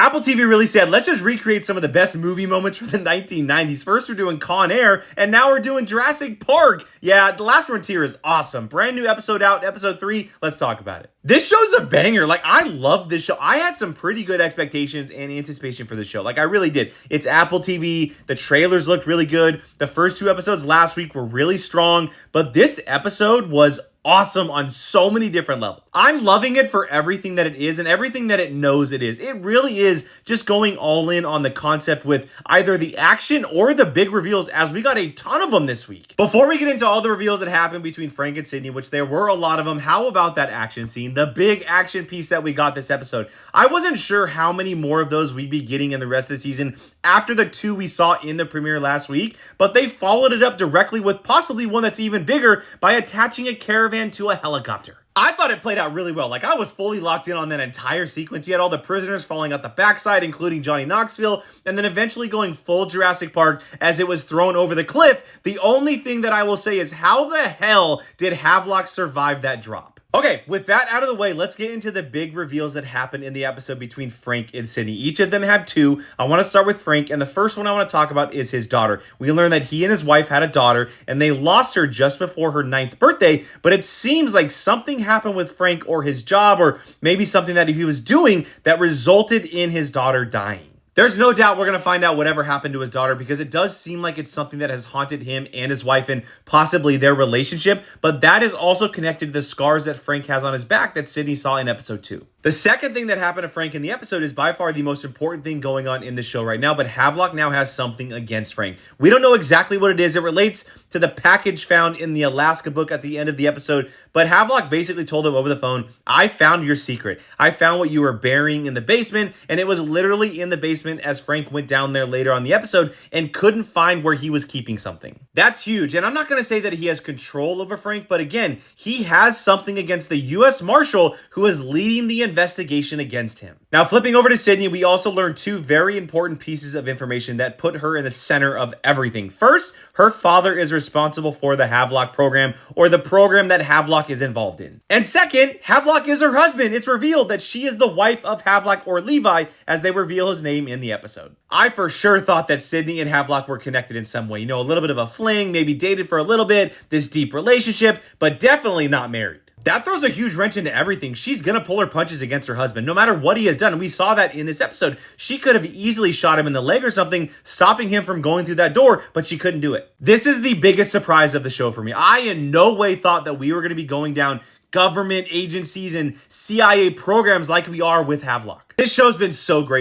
Apple TV really said, let's just recreate some of the best movie moments from the 1990s. First, we're doing Con Air, and now we're doing Jurassic Park. Yeah, The Last Frontier is awesome. Brand new episode out, episode 3. Let's talk about it. This show's a banger. Like, I love this show. I had some pretty good expectations and anticipation for this show. Like, I really did. It's Apple TV. The trailers looked really good. The first 2 episodes last week were really strong, but this episode was awesome on so many different levels. I'm loving it for everything that it is and everything that it knows it is. It really is just going all in on the concept with either the action or the big reveals, as we got a ton of them this week. Before we get into all the reveals that happened between Frank and Sydney, which there were a lot of them, how about that action scene, the big action piece that we got this episode? I wasn't sure how many more of those we'd be getting in the rest of the season after the 2 we saw in the premiere last week, but they followed it up directly with possibly one that's even bigger by attaching a caravan to a helicopter. I thought it played out really well. Like, I was fully locked in on that entire sequence. You had all the prisoners falling out the backside, including Johnny Knoxville, and then eventually going full Jurassic Park as it was thrown over the cliff. The only thing that I will say is, how the hell did Havelock survive that drop? Okay, with that out of the way, let's get into the big reveals that happened in the episode between Frank and Sydney. Each of them have 2. I want to start with Frank, and the first one I want to talk about is his daughter. We learned that he and his wife had a daughter, and they lost her just before her 9th birthday, but it seems like something happened with Frank or his job, or maybe something that he was doing that resulted in his daughter dying. There's no doubt we're going to find out whatever happened to his daughter, because it does seem like it's something that has haunted him and his wife and possibly their relationship, but that is also connected to the scars that Frank has on his back that Sydney saw in episode 2. The second thing that happened to Frank in the episode is by far the most important thing going on in the show right now, but Havelock now has something against Frank. We don't know exactly what it is. It relates to the package found in the Alaska book at the end of the episode, but Havelock basically told him over the phone, I found your secret. I found what you were burying in the basement, and it was literally in the basement as Frank went down there later on the episode and couldn't find where he was keeping something. That's huge, and I'm not going to say that he has control over Frank, but again, he has something against the U.S. Marshal who is leading the investigation against him. Now, flipping over to Sydney, we also learned 2 very important pieces of information that put her in the center of everything. First, her father is responsible for the Havelock program, or the program that Havelock is involved in. And second, Havelock is her husband. It's revealed that she is the wife of Havelock, or Levi, as they reveal his name in the episode. I for sure thought that Sydney and Havelock were connected in some way. You know, a little bit of a fling, maybe dated for a little bit, this deep relationship, but definitely not married. That throws a huge wrench into everything. She's going to pull her punches against her husband, no matter what he has done. And we saw that in this episode. She could have easily shot him in the leg or something, stopping him from going through that door, but she couldn't do it. This is the biggest surprise of the show for me. I in no way thought that we were going to be going down government agencies and CIA programs like we are with Havelock. This show's been so great.